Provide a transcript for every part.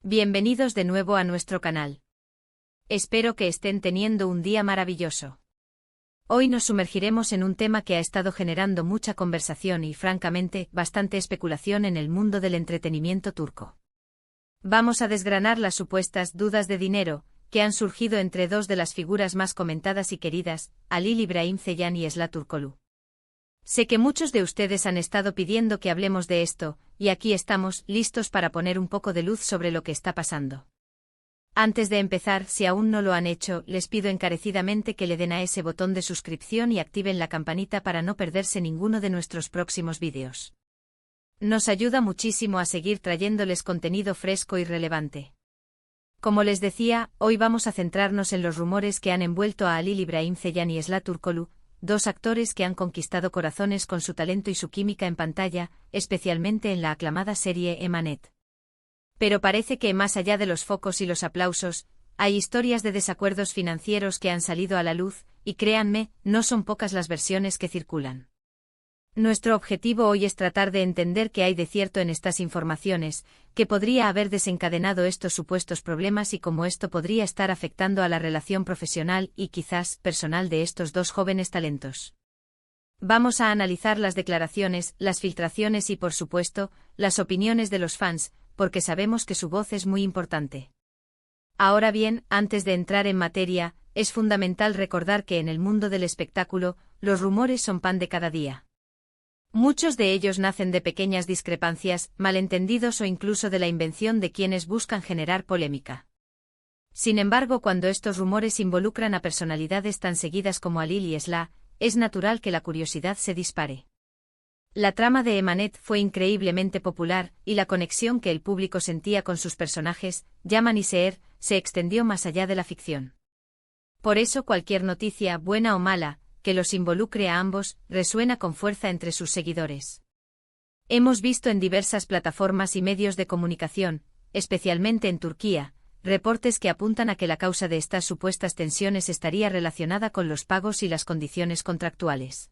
Bienvenidos de nuevo a nuestro canal. Espero que estén teniendo un día maravilloso. Hoy nos sumergiremos en un tema que ha estado generando mucha conversación y, francamente, bastante especulación en el mundo del entretenimiento turco. Vamos a desgranar las supuestas dudas de dinero que han surgido entre dos de las figuras más comentadas y queridas, Halil İbrahim Ceylan y Esla Turkoglu. Sé que muchos de ustedes han estado pidiendo que hablemos de esto, y aquí estamos, listos para poner un poco de luz sobre lo que está pasando. Antes de empezar, si aún no lo han hecho, les pido encarecidamente que le den a ese botón de suscripción y activen la campanita para no perderse ninguno de nuestros próximos vídeos. Nos ayuda muchísimo a seguir trayéndoles contenido fresco y relevante. Como les decía, hoy vamos a centrarnos en los rumores que han envuelto a Halil İbrahim Ceylan y Esla Turkoglu, dos actores que han conquistado corazones con su talento y su química en pantalla, especialmente en la aclamada serie Emanet. Pero parece que más allá de los focos y los aplausos, hay historias de desacuerdos financieros que han salido a la luz, y créanme, no son pocas las versiones que circulan. Nuestro objetivo hoy es tratar de entender qué hay de cierto en estas informaciones, qué podría haber desencadenado estos supuestos problemas y cómo esto podría estar afectando a la relación profesional y quizás personal de estos dos jóvenes talentos. Vamos a analizar las declaraciones, las filtraciones y, por supuesto, las opiniones de los fans, porque sabemos que su voz es muy importante. Ahora bien, antes de entrar en materia, es fundamental recordar que en el mundo del espectáculo, los rumores son pan de cada día. Muchos de ellos nacen de pequeñas discrepancias, malentendidos o incluso de la invención de quienes buscan generar polémica. Sin embargo, cuando estos rumores involucran a personalidades tan seguidas como Halil y Esla, es natural que la curiosidad se dispare. La trama de Emanet fue increíblemente popular, y la conexión que el público sentía con sus personajes, Yaman y Seher, se extendió más allá de la ficción. Por eso cualquier noticia, buena o mala, que los involucre a ambos, resuena con fuerza entre sus seguidores. Hemos visto en diversas plataformas y medios de comunicación, especialmente en Turquía, reportes que apuntan a que la causa de estas supuestas tensiones estaría relacionada con los pagos y las condiciones contractuales.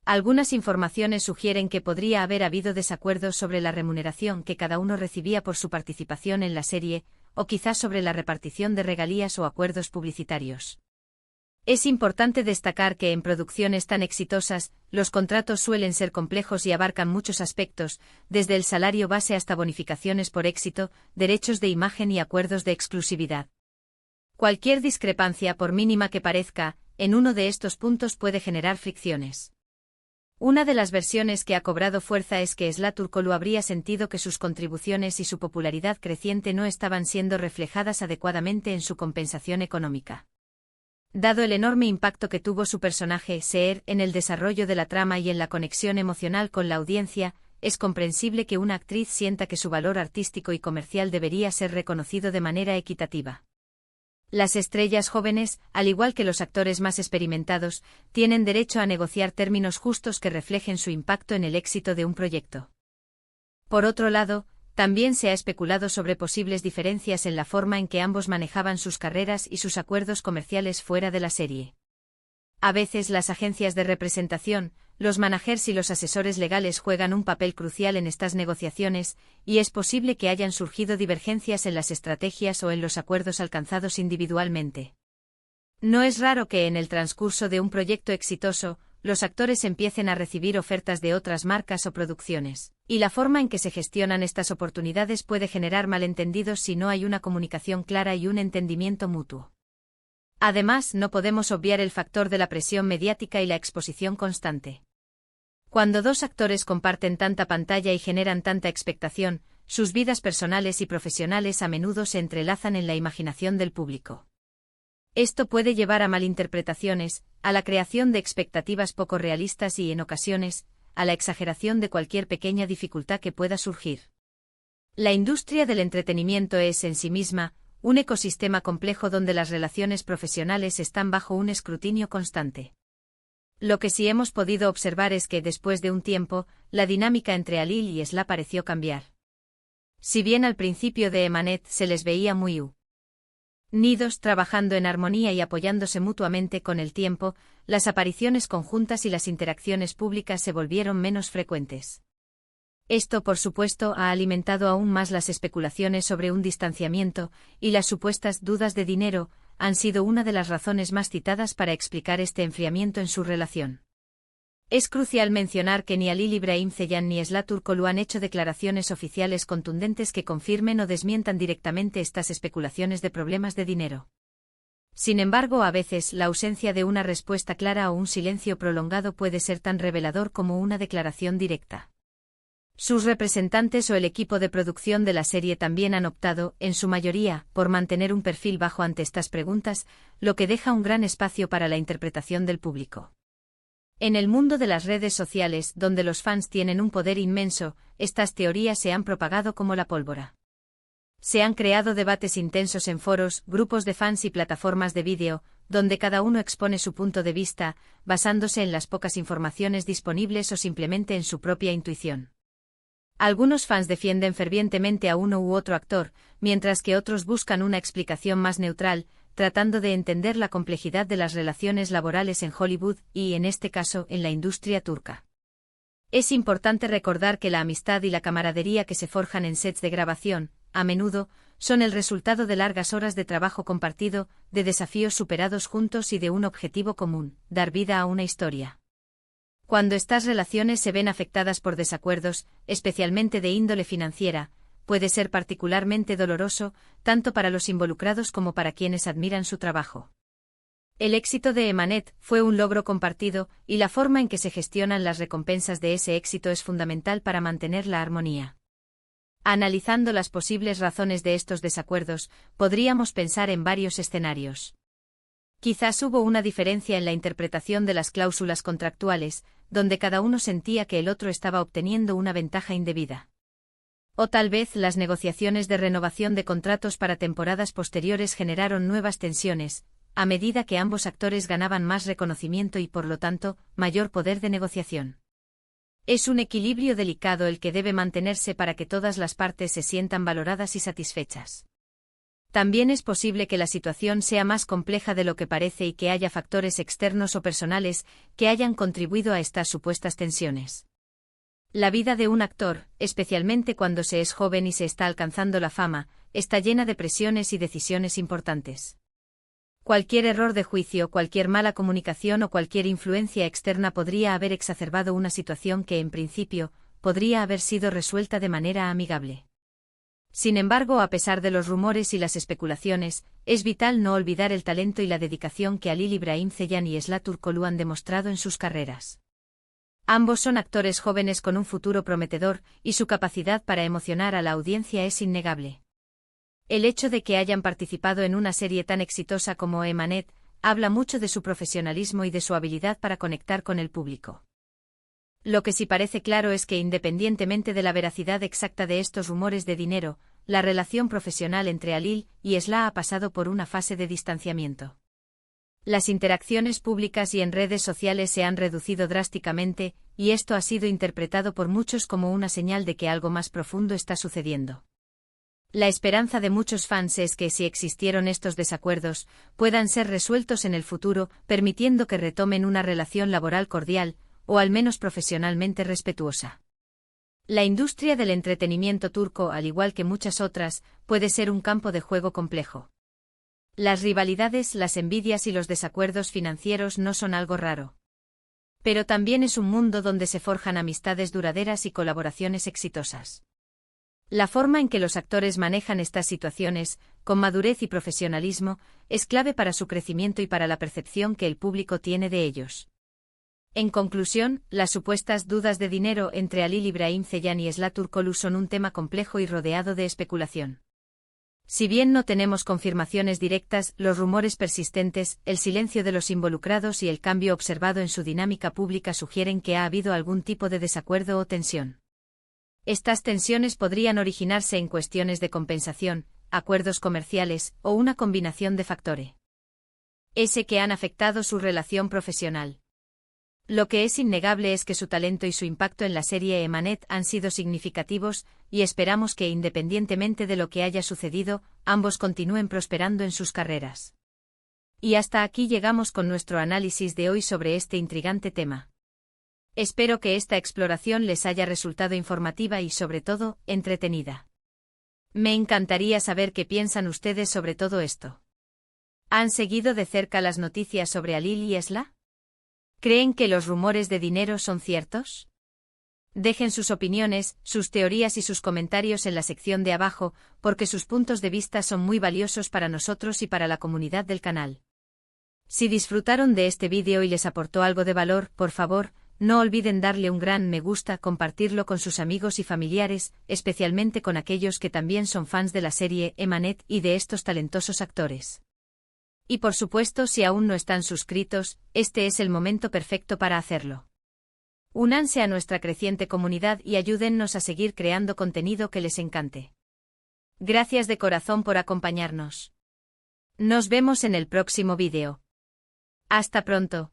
Algunas informaciones sugieren que podría haber habido desacuerdos sobre la remuneración que cada uno recibía por su participación en la serie, o quizás sobre la repartición de regalías o acuerdos publicitarios. Es importante destacar que en producciones tan exitosas, los contratos suelen ser complejos y abarcan muchos aspectos, desde el salario base hasta bonificaciones por éxito, derechos de imagen y acuerdos de exclusividad. Cualquier discrepancia, por mínima que parezca, en uno de estos puntos puede generar fricciones. Una de las versiones que ha cobrado fuerza es que Esla Turkoglu habría sentido que sus contribuciones y su popularidad creciente no estaban siendo reflejadas adecuadamente en su compensación económica. Dado el enorme impacto que tuvo su personaje, Seher, en el desarrollo de la trama y en la conexión emocional con la audiencia, es comprensible que una actriz sienta que su valor artístico y comercial debería ser reconocido de manera equitativa. Las estrellas jóvenes, al igual que los actores más experimentados, tienen derecho a negociar términos justos que reflejen su impacto en el éxito de un proyecto. Por otro lado, también se ha especulado sobre posibles diferencias en la forma en que ambos manejaban sus carreras y sus acuerdos comerciales fuera de la serie. A veces las agencias de representación, los managers y los asesores legales juegan un papel crucial en estas negociaciones, y es posible que hayan surgido divergencias en las estrategias o en los acuerdos alcanzados individualmente. No es raro que en el transcurso de un proyecto exitoso, los actores empiecen a recibir ofertas de otras marcas o producciones, y la forma en que se gestionan estas oportunidades puede generar malentendidos si no hay una comunicación clara y un entendimiento mutuo. Además, no podemos obviar el factor de la presión mediática y la exposición constante. Cuando dos actores comparten tanta pantalla y generan tanta expectación, sus vidas personales y profesionales a menudo se entrelazan en la imaginación del público. Esto puede llevar a malinterpretaciones, a la creación de expectativas poco realistas y, en ocasiones, a la exageración de cualquier pequeña dificultad que pueda surgir. La industria del entretenimiento es, en sí misma, un ecosistema complejo donde las relaciones profesionales están bajo un escrutinio constante. Lo que sí hemos podido observar es que, después de un tiempo, la dinámica entre Halil y Esla pareció cambiar. Si bien al principio de Emanet se les veía muy unidos, trabajando en armonía y apoyándose mutuamente, con el tiempo, las apariciones conjuntas y las interacciones públicas se volvieron menos frecuentes. Esto, por supuesto, ha alimentado aún más las especulaciones sobre un distanciamiento, y las supuestas dudas de dinero han sido una de las razones más citadas para explicar este enfriamiento en su relación. Es crucial mencionar que ni Halil İbrahimseyan ni Esla Turkoglu han hecho declaraciones oficiales contundentes que confirmen o desmientan directamente estas especulaciones de problemas de dinero. Sin embargo, a veces la ausencia de una respuesta clara o un silencio prolongado puede ser tan revelador como una declaración directa. Sus representantes o el equipo de producción de la serie también han optado, en su mayoría, por mantener un perfil bajo ante estas preguntas, lo que deja un gran espacio para la interpretación del público. En el mundo de las redes sociales, donde los fans tienen un poder inmenso, estas teorías se han propagado como la pólvora. Se han creado debates intensos en foros, grupos de fans y plataformas de vídeo, donde cada uno expone su punto de vista, basándose en las pocas informaciones disponibles o simplemente en su propia intuición. Algunos fans defienden fervientemente a uno u otro actor, mientras que otros buscan una explicación más neutral, tratando de entender la complejidad de las relaciones laborales en Hollywood y, en este caso, en la industria turca. Es importante recordar que la amistad y la camaradería que se forjan en sets de grabación, a menudo, son el resultado de largas horas de trabajo compartido, de desafíos superados juntos y de un objetivo común: dar vida a una historia. Cuando estas relaciones se ven afectadas por desacuerdos, especialmente de índole financiera, puede ser particularmente doloroso, tanto para los involucrados como para quienes admiran su trabajo. El éxito de Emanet fue un logro compartido, y la forma en que se gestionan las recompensas de ese éxito es fundamental para mantener la armonía. Analizando las posibles razones de estos desacuerdos, podríamos pensar en varios escenarios. Quizás hubo una diferencia en la interpretación de las cláusulas contractuales, donde cada uno sentía que el otro estaba obteniendo una ventaja indebida. O tal vez las negociaciones de renovación de contratos para temporadas posteriores generaron nuevas tensiones, a medida que ambos actores ganaban más reconocimiento y por lo tanto, mayor poder de negociación. Es un equilibrio delicado el que debe mantenerse para que todas las partes se sientan valoradas y satisfechas. También es posible que la situación sea más compleja de lo que parece y que haya factores externos o personales que hayan contribuido a estas supuestas tensiones. La vida de un actor, especialmente cuando se es joven y se está alcanzando la fama, está llena de presiones y decisiones importantes. Cualquier error de juicio, cualquier mala comunicación o cualquier influencia externa podría haber exacerbado una situación que, en principio, podría haber sido resuelta de manera amigable. Sin embargo, a pesar de los rumores y las especulaciones, es vital no olvidar el talento y la dedicación que Halil İbrahimseyan y Esla Turkoglu han demostrado en sus carreras. Ambos son actores jóvenes con un futuro prometedor, y su capacidad para emocionar a la audiencia es innegable. El hecho de que hayan participado en una serie tan exitosa como Emanet habla mucho de su profesionalismo y de su habilidad para conectar con el público. Lo que sí parece claro es que, independientemente de la veracidad exacta de estos rumores de dinero, la relación profesional entre Halil y Esla ha pasado por una fase de distanciamiento. Las interacciones públicas y en redes sociales se han reducido drásticamente, y esto ha sido interpretado por muchos como una señal de que algo más profundo está sucediendo. La esperanza de muchos fans es que, si existieron estos desacuerdos, puedan ser resueltos en el futuro, permitiendo que retomen una relación laboral cordial, o al menos profesionalmente respetuosa. La industria del entretenimiento turco, al igual que muchas otras, puede ser un campo de juego complejo. Las rivalidades, las envidias y los desacuerdos financieros no son algo raro. Pero también es un mundo donde se forjan amistades duraderas y colaboraciones exitosas. La forma en que los actores manejan estas situaciones, con madurez y profesionalismo, es clave para su crecimiento y para la percepción que el público tiene de ellos. En conclusión, las supuestas dudas de dinero entre Halil İbrahimseyan y Esla Turkoglu son un tema complejo y rodeado de especulación. Si bien no tenemos confirmaciones directas, los rumores persistentes, el silencio de los involucrados y el cambio observado en su dinámica pública sugieren que ha habido algún tipo de desacuerdo o tensión. Estas tensiones podrían originarse en cuestiones de compensación, acuerdos comerciales o una combinación de factores que han afectado su relación profesional. Lo que es innegable es que su talento y su impacto en la serie Emanet han sido significativos, y esperamos que, independientemente de lo que haya sucedido, ambos continúen prosperando en sus carreras. Y hasta aquí llegamos con nuestro análisis de hoy sobre este intrigante tema. Espero que esta exploración les haya resultado informativa y sobre todo, entretenida. Me encantaría saber qué piensan ustedes sobre todo esto. ¿Han seguido de cerca las noticias sobre Alil y Esla? ¿Creen que los rumores de dinero son ciertos? Dejen sus opiniones, sus teorías y sus comentarios en la sección de abajo, porque sus puntos de vista son muy valiosos para nosotros y para la comunidad del canal. Si disfrutaron de este vídeo y les aportó algo de valor, por favor, no olviden darle un gran me gusta, compartirlo con sus amigos y familiares, especialmente con aquellos que también son fans de la serie Emanet y de estos talentosos actores. Y por supuesto, si aún no están suscritos, este es el momento perfecto para hacerlo. Únanse a nuestra creciente comunidad y ayúdennos a seguir creando contenido que les encante. Gracias de corazón por acompañarnos. Nos vemos en el próximo vídeo. Hasta pronto.